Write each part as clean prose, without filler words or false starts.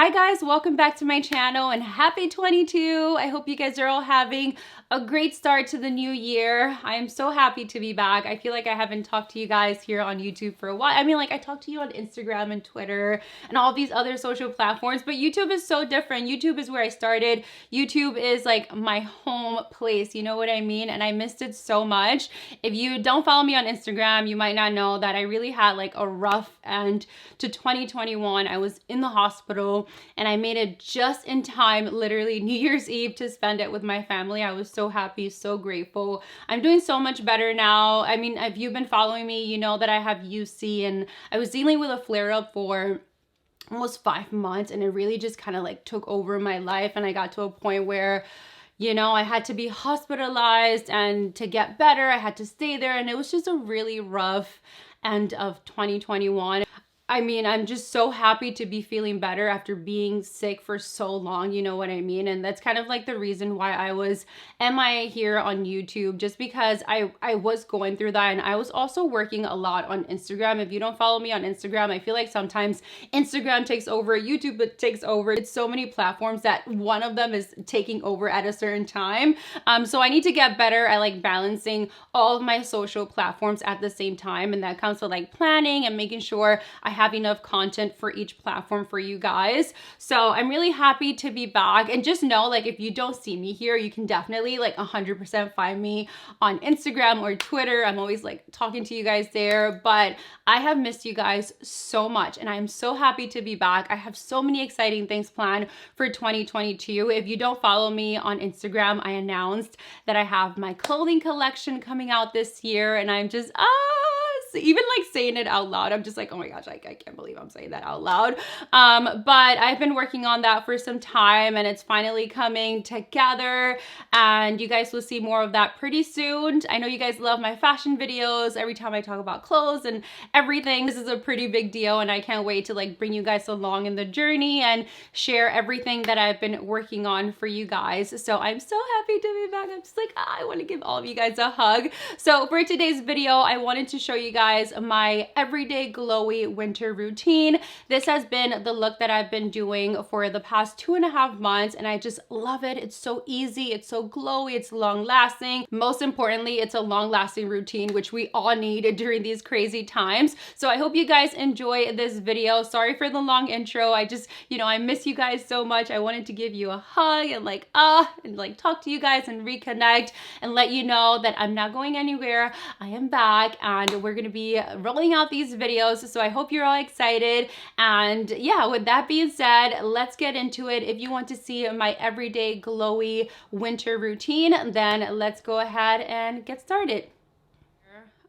Hi guys, welcome back to my channel and happy 22. I hope you guys are all having a great start to the new year. I am so happy to be back. I feel like I haven't talked to you guys here on YouTube for a while. I mean, like I talked to you on Instagram and Twitter and all these other social platforms, but YouTube is so different. YouTube is where I started. YouTube is like my home place, you know what I mean? And I missed it so much. If you don't follow me on Instagram, you might not know that I really had like a rough end to 2021. I was in the hospital and I made it just in time, literally New Year's Eve, to spend it with my family. I was so happy, so grateful. I'm doing so much better now. I mean, if you've been following me, you know that I have UC and I was dealing with a flare-up for almost 5 months, and it really just kind of like took over my life, and I got to a point where, you know, I had to be hospitalized, and to get better I had to stay there, and it was just a really rough end of 2021. I mean, I'm just so happy to be feeling better after being sick for so long, you know what I mean? And that's kind of like the reason why I was MIA here on YouTube, just because I was going through that, and I was also working a lot on Instagram. If you don't follow me on Instagram, I feel like sometimes Instagram takes over, YouTube takes over. It's so many platforms that one of them is taking over at a certain time. So I need to get better at like balancing all of my social platforms at the same time, and that comes with like planning and making sure I have enough content for each platform for you guys. So I'm really happy to be back, and just know, like, if you don't see me here, you can definitely like 100% find me on Instagram or Twitter. I'm always like talking to you guys there, but I have missed you guys so much, and I'm so happy to be back. I have so many exciting things planned for 2022. If you don't follow me on Instagram, I announced that I have my clothing collection coming out this year, and I'm just even like saying it out loud, I'm just like, oh my gosh, I can't believe I'm saying that out loud. But I've been working on that for some time, and it's finally coming together, and you guys will see more of that pretty soon. I know you guys love my fashion videos every time I talk about clothes and everything. This is a pretty big deal, and I can't wait to like bring you guys along in the journey and share everything that I've been working on for you guys. So I'm so happy to be back. I'm just like, I want to give all of you guys a hug. So for today's video, I wanted to show you guys my everyday glowy winter routine. This has been the look that I've been doing for the past 2.5 months, and I just love it. It's so easy, it's so glowy, it's long lasting. Most importantly, it's a long lasting routine, which we all need during these crazy times. So I hope you guys enjoy this video. Sorry for the long intro. I just, you know, I miss you guys so much. I wanted to give you a hug and like talk to you guys and reconnect and let you know that I'm not going anywhere. I am back, and we're gonna be rolling out these videos. So I hope you're all excited. And yeah, with that being said, let's get into it. If you want to see my everyday glowy winter routine, then let's go ahead and get started.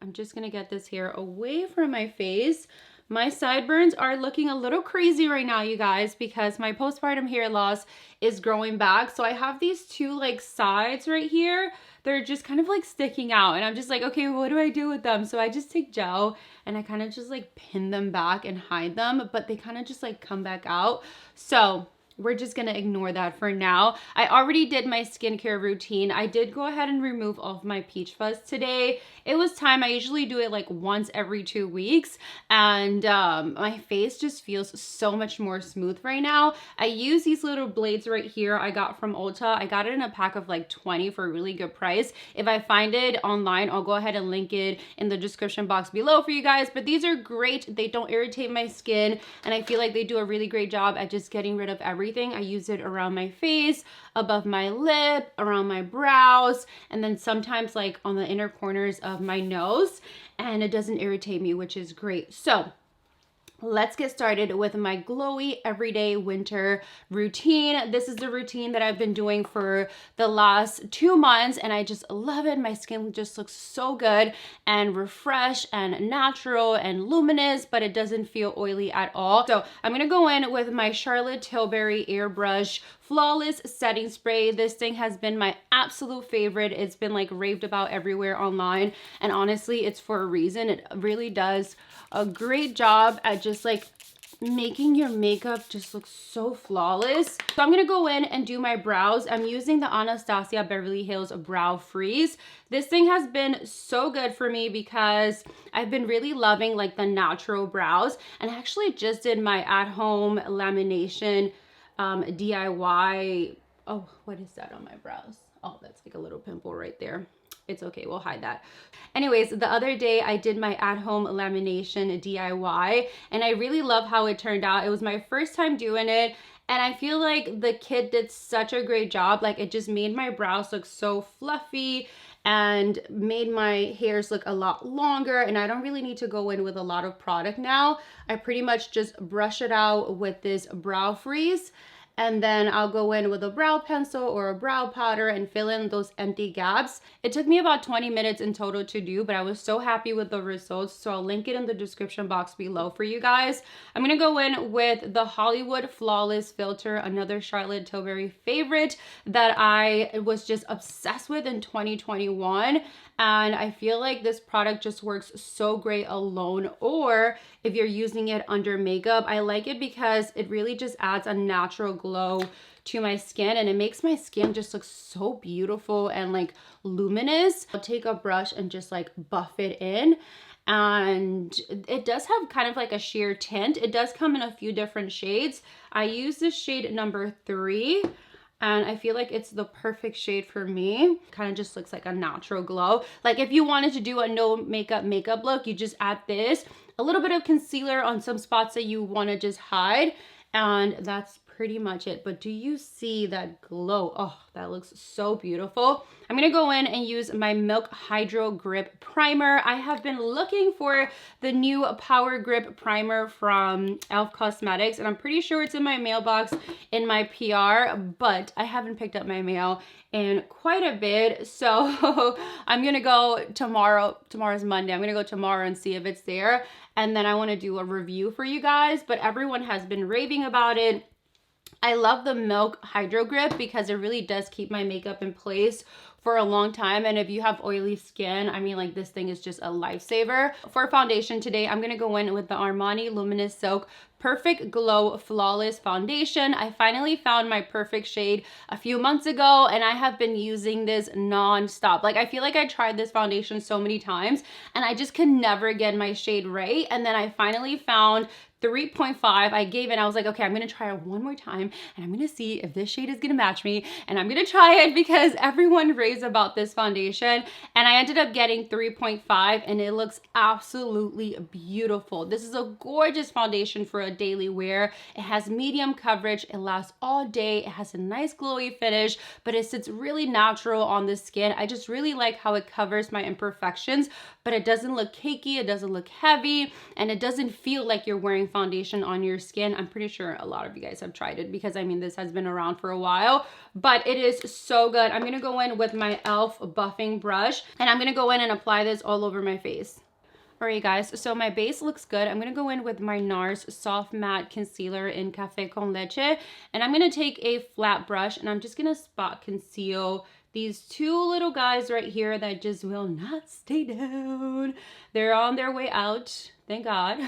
I'm just gonna get this hair away from my face. My sideburns are looking a little crazy right now, you guys, because my postpartum hair loss is growing back. So I have these two like sides right here. They're just kind of like sticking out, and I'm just like, okay, what do I do with them? So I just take gel and I kind of just like pin them back and hide them, but they kind of just like come back out. So we're just gonna ignore that for now. I already did my skincare routine. I did go ahead and remove all of my peach fuzz today. It was time. I usually do it like once every 2 weeks, and my face just feels so much more smooth right now. I use these little blades right here I got from Ulta. I got it in a pack of like 20 for a really good price. If I find it online, I'll go ahead and link it in the description box below for you guys, but these are great. They don't irritate my skin, and I feel like they do a really great job at just getting rid of everything. I use it around my face, above my lip, around my brows, and then sometimes like on the inner corners of my nose, and it doesn't irritate me, which is great. So let's get started with my glowy everyday winter routine. This is the routine that I've been doing for the last 2 months, and I just love it. My skin just looks so good and refreshed and natural and luminous, but it doesn't feel oily at all. So I'm gonna go in with my Charlote Tillbury Airbrush Flawless Setting Spray. This thing has been my absolute favorite. It's been like raved about everywhere online, and honestly, it's for a reason. It really does a great job at just like making your makeup just look so flawless. So I'm gonna go in and do my brows. I'm using the Anastasia Beverly Hills Brow Freeze. This thing has been so good for me because I've been really loving like the natural brows, and I actually just did my at-home lamination DIY. Oh, what is that on my brows? Oh, that's like a little pimple right there. It's okay, we'll hide that. Anyways, the other day I did my at-home lamination DIY, and I really love how it turned out. It was my first time doing it, and I feel like the kit did such a great job. Like, it just made my brows look so fluffy and made my hairs look a lot longer, and I don't really need to go in with a lot of product now. I pretty much just brush it out with this brow freeze, and then I'll go in with a brow pencil or a brow powder and fill in those empty gaps. It took me about 20 minutes in total to do, but I was so happy with the results, so I'll link it in the description box below for you guys. I'm gonna go in with the Hollywood Flawless Filter, another Charlotte Tilbury favorite that I was just obsessed with in 2021. And I feel like this product just works so great alone, or if you're using it under makeup. I like it because it really just adds a natural glow to my skin, and it makes my skin just look so beautiful and like luminous. I'll take a brush and just like buff it in, and it does have kind of like a sheer tint. It does come in a few different shades. I use this shade number 3. And I feel like it's the perfect shade for me. Kind of just looks like a natural glow. Like, if you wanted to do a no makeup look, you just add this, a little bit of concealer on some spots that you want to just hide, and that's pretty much it. But do you see that glow? Oh, that looks so beautiful. I'm gonna go in and use my Milk Hydro Grip Primer. I have been looking for the new Power Grip Primer from e.l.f. Cosmetics, and I'm pretty sure it's in my mailbox in my PR, but I haven't picked up my mail in quite a bit. So I'm gonna go tomorrow. Tomorrow's Monday. I'm gonna go tomorrow and see if it's there. And then I wanna do a review for you guys, but everyone has been raving about it. I love the Milk Hydro Grip because it really does keep my makeup in place for a long time. And if you have oily skin, I mean, like, this thing is just a lifesaver. For foundation today, I'm gonna go in with the Armani Luminous Silk Perfect Glow Flawless Foundation. I finally found my perfect shade a few months ago, and I have been using this non-stop. Like, I feel like I tried this foundation so many times and I just could never get my shade right. And then I finally found 3.5. I gave it, I was like, okay, I'm gonna try it one more time and I'm gonna see if this shade is gonna match me, and I'm gonna try it because everyone raves about this foundation, and I ended up getting 3.5 and it looks absolutely beautiful. This is a gorgeous foundation for a daily wear. It has medium coverage, it lasts all day, it has a nice glowy finish, but it sits really natural on the skin. I just really like how it covers my imperfections, but it doesn't look cakey, it doesn't look heavy, and it doesn't feel like you're wearing foundation on your skin. I'm pretty sure a lot of you guys have tried it because, I mean, this has been around for a while, but it is so good. I'm gonna go in with my e.l.f. buffing brush, and I'm gonna go in and apply this all over my face. All right, guys, so my base looks good. I'm gonna go in with my NARS Soft Matte Concealer in Café con Leche, and I'm gonna take a flat brush and I'm just gonna spot conceal these two little guys right here that just will not stay down. They're on their way out, thank God.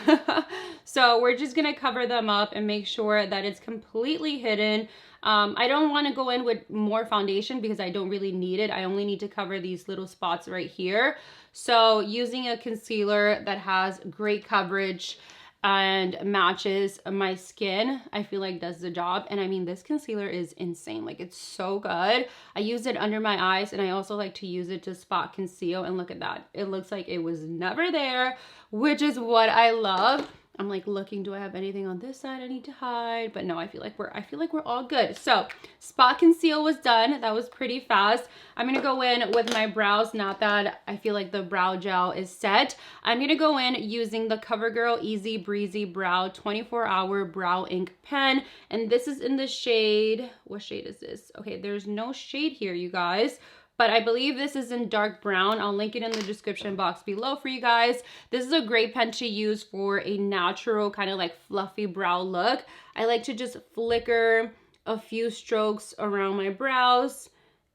So we're just gonna cover them up and make sure that it's completely hidden. I don't wanna go in with more foundation because I don't really need it. I only need to cover these little spots right here. So using a concealer that has great coverage and matches my skin, I feel like does the job. And I mean, this concealer is insane. Like, it's so good. I use it under my eyes, and I also like to use it to spot conceal, and look at that. It looks like it was never there, which is what I love. I'm like looking, do I have anything on this side I need to hide? But no, I feel like we're all good. So spot conceal was done. That was pretty fast. I'm gonna go in with my brows now that I feel like the brow gel is set. I'm gonna go in using the CoverGirl Easy Breezy Brow 24-Hour Brow Ink Pen. And this is in the shade, what shade is this? Okay, there's no shade here, you guys, but I believe this is in dark brown. I'll link it in the description box below for you guys. This is a great pen to use for a natural kind of like fluffy brow look. I like to just flicker a few strokes around my brows,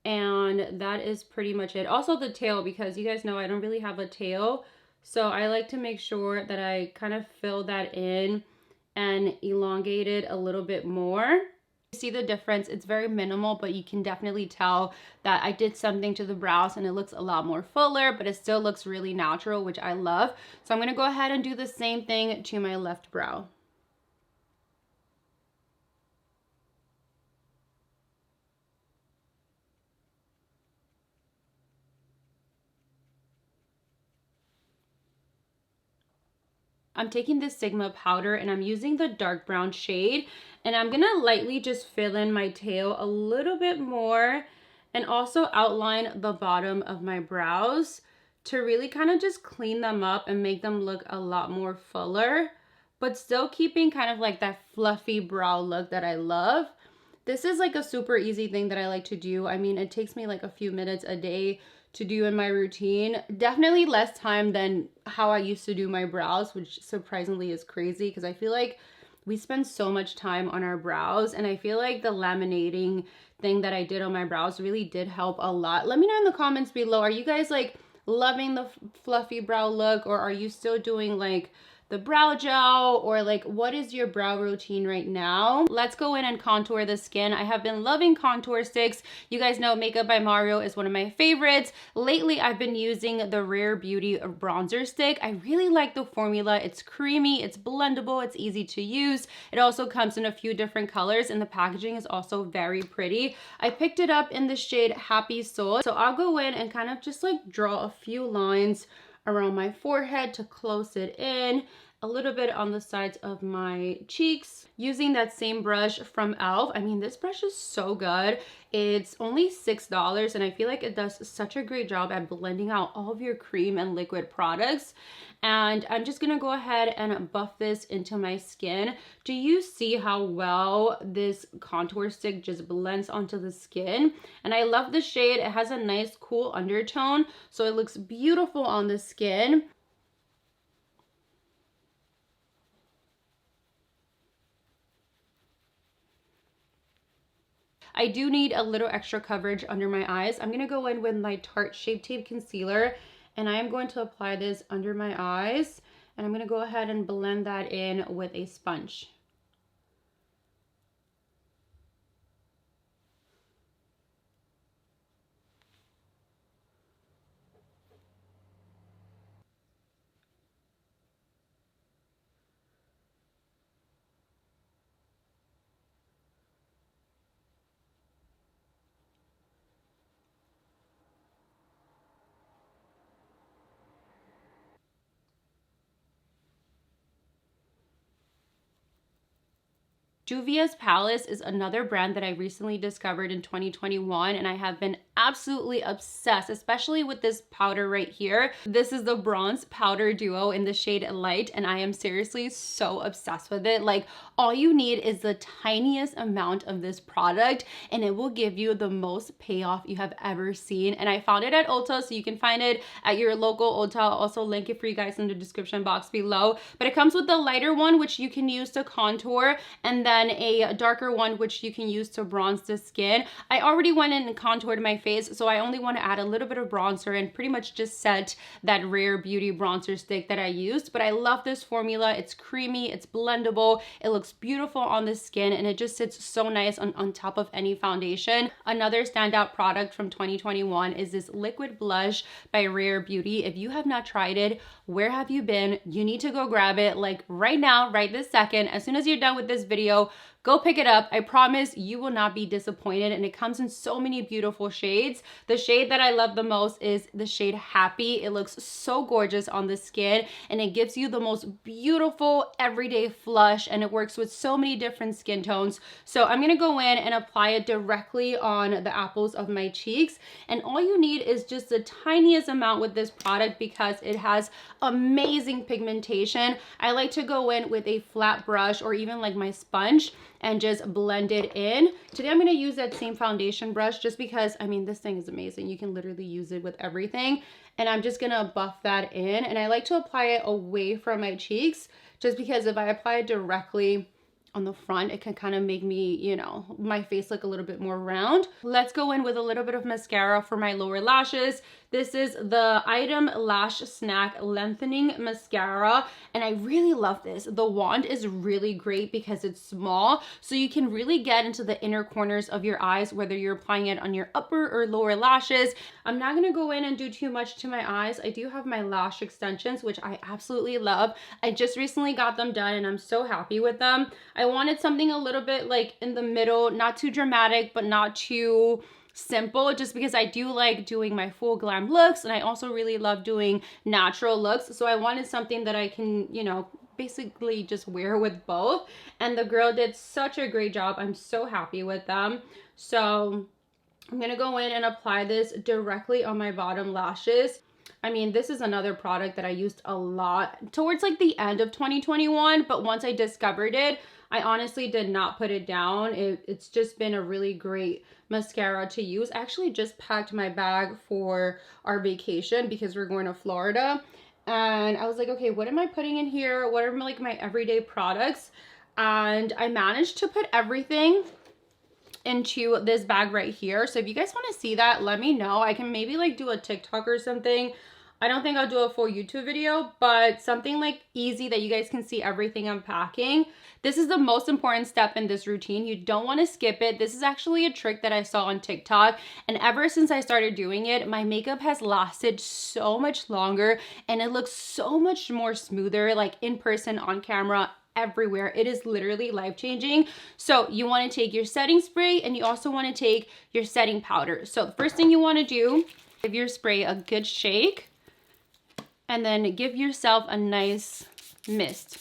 and that is pretty much it. Also the tail, because you guys know I don't really have a tail, so I like to make sure that I kind of fill that in and elongate it a little bit more. See the difference? It's very minimal, but you can definitely tell that I did something to the brows and it looks a lot more fuller, but it still looks really natural, which I love. So I'm going to go ahead and do the same thing to my left brow. I'm taking this Sigma powder and I'm using the dark brown shade, and I'm gonna lightly just fill in my tail a little bit more and also outline the bottom of my brows to really kind of just clean them up and make them look a lot more fuller, but still keeping kind of like that fluffy brow look that I love. This is like a super easy thing that I like to do. I mean, it takes me like a few minutes a day to do in my routine. Definitely less time than how I used to do my brows, which surprisingly is crazy because I feel like we spend so much time on our brows, and I feel like the laminating thing that I did on my brows really did help a lot. Let me know in the comments below, are you guys like loving the fluffy brow look, or are you still doing like the brow gel, or like what is your brow routine right now? Let's go in and contour the skin. I have been loving contour sticks. You guys know Makeup by Mario is one of my favorites. Lately, I've been using the Rare Beauty bronzer stick. I really like the formula. It's creamy, it's blendable, it's easy to use. It also comes in a few different colors, and the packaging is also very pretty. I picked it up in the shade Happy Soul. So I'll go in and kind of just like draw a few lines around my forehead to close it in, a little bit on the sides of my cheeks, using that same brush from e.l.f. I mean, this brush is so good. It's only $6, and I feel like it does such a great job at blending out all of your cream and liquid products. And I'm just gonna go ahead and buff this into my skin. Do you see how well this contour stick just blends onto the skin? And I love the shade. It has a nice cool undertone, so it looks beautiful on the skin. I do need a little extra coverage under my eyes. I'm gonna go in with my Tarte Shape Tape Concealer, and I am going to apply this under my eyes, and I'm gonna go ahead and blend that in with a sponge. Juvia's Palace is another brand that I recently discovered in 2021, and I have been absolutely obsessed, especially with this powder right here. This is the Bronze Powder Duo in the shade Light, and I am seriously so obsessed with it. Like, all you need is the tiniest amount of this product, and it will give you the most payoff you have ever seen. And I found it at Ulta, so you can find it at your local Ulta. I'll also link it for you guys in the description box below. But it comes with the lighter one, which you can use to contour, and then a darker one which you can use to bronze the skin. I already went in and contoured my face, so I only want to add a little bit of bronzer and pretty much just set that Rare Beauty bronzer stick that I used. But I love this formula. It's creamy, it's blendable, it looks beautiful on the skin, and it just sits so nice on top of any foundation. Another standout product from 2021 is this liquid blush by Rare Beauty. If you have not tried it, where have you been? You need to go grab it, like right now, right this second. As soon as you're done with this video, go pick it up. I promise you will not be disappointed, and it comes in so many beautiful shades. The shade that I love the most is the shade Happy. It looks so gorgeous on the skin, and it gives you the most beautiful everyday flush, and it works with so many different skin tones. So I'm gonna go in and apply it directly on the apples of my cheeks, and all you need is just the tiniest amount with this product because it has amazing pigmentation. I like to go in with a flat brush or even like my sponge and just blend it in. Today I'm gonna use that same foundation brush just because, I mean, this thing is amazing. You can literally use it with everything. And I'm just gonna buff that in. And I like to apply it away from my cheeks just because if I apply it directly on the front, it can kind of make me, you know, my face look a little bit more round. Let's go in with a little bit of mascara for my lower lashes. This is the Item Lash Snack Lengthening Mascara, and I really love this. The wand is really great because it's small, so you can really get into the inner corners of your eyes, whether you're applying it on your upper or lower lashes. I'm not gonna go in and do too much to my eyes. I do have my lash extensions, which I absolutely love. I just recently got them done, and I'm so happy with them. I wanted something a little bit like in the middle, not too dramatic, but not too simple, just because I do like doing my full glam looks, and I also really love doing natural looks. So I wanted something that I can, you know, basically just wear with both. And the girl did such a great job. I'm so happy with them. So I'm gonna go in and apply this directly on my bottom lashes. I mean, this is another product that I used a lot towards like the end of 2021, but once I discovered it, I honestly did not put it down. It's just been a really great mascara to use. I actually just packed my bag for our vacation because we're going to Florida. And I was like, okay, what am I putting in here? What are like my everyday products? And I managed to put everything into this bag right here. So if you guys want to see that, let me know. I can maybe like do a TikTok or something. I don't think I'll do a full YouTube video, but something like easy that you guys can see everything I'm packing. This is the most important step in this routine. You don't want to skip it. This is actually a trick that I saw on TikTok, and ever since I started doing it, my makeup has lasted so much longer and it looks so much more smoother, like in person, on camera, everywhere. It is literally life-changing. So you want to take your setting spray and you also want to take your setting powder. So the first thing you want to do, give your spray a good shake and then give yourself a nice mist.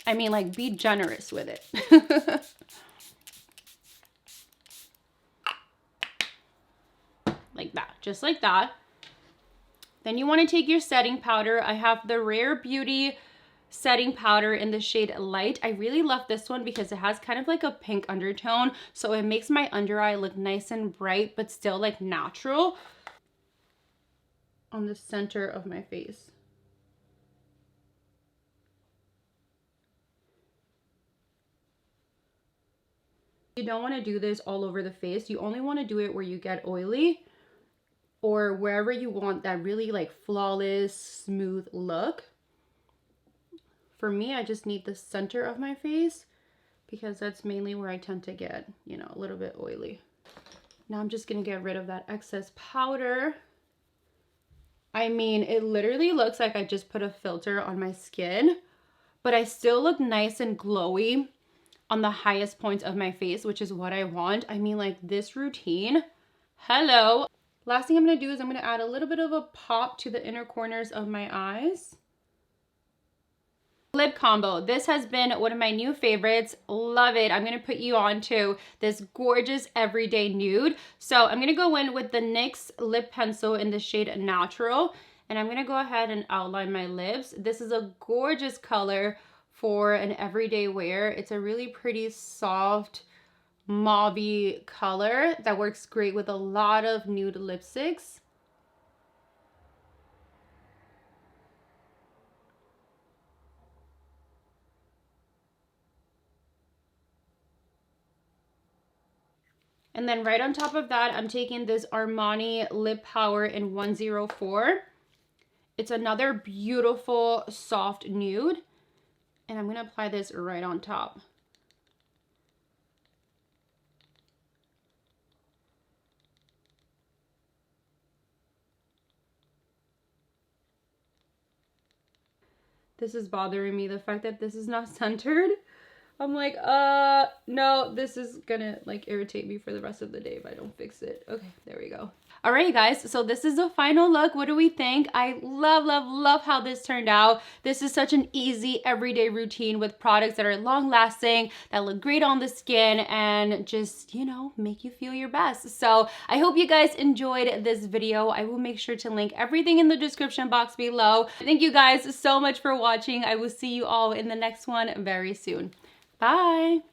I mean, like, be generous with it. Like that, just like that. Then you want to take your setting powder. I have the Rare Beauty setting powder in the shade Light. I really love this one because it has kind of like a pink undertone, so it makes my under eye look nice and bright, but still like natural on the center of my face. You don't want to do this all over the face. You only want to do it where you get oily or wherever you want that really like flawless, smooth look. For me, I just need the center of my face because that's mainly where I tend to get, you know, a little bit oily. Now I'm just gonna get rid of that excess powder. I mean, it literally looks like I just put a filter on my skin, but I still look nice and glowy on the highest points of my face, which is what I want. I mean, like this routine, hello. Last thing I'm gonna do is I'm gonna add a little bit of a pop to the inner corners of my eyes. Lip combo. This has been one of my new favorites. Love it. I'm going to put you on to this gorgeous everyday nude. So I'm going to go in with the NYX lip pencil in the shade Natural. And I'm going to go ahead and outline my lips. This is a gorgeous color for an everyday wear. It's a really pretty soft mauvey color that works great with a lot of nude lipsticks. And then right on top of that, I'm taking this Armani Lip Power in 104. It's another beautiful soft nude. And I'm gonna apply this right on top. This is bothering me, the fact that this is not centered. I'm like, no, this is gonna like irritate me for the rest of the day if I don't fix it. Okay, there we go. All right, guys, so this is the final look. What do we think? I love, love, love how this turned out. This is such an easy everyday routine with products that are long lasting, that look great on the skin, and just, you know, make you feel your best. So I hope you guys enjoyed this video. I will make sure to link everything in the description box below. Thank you guys so much for watching. I will see you all in the next one very soon. Bye.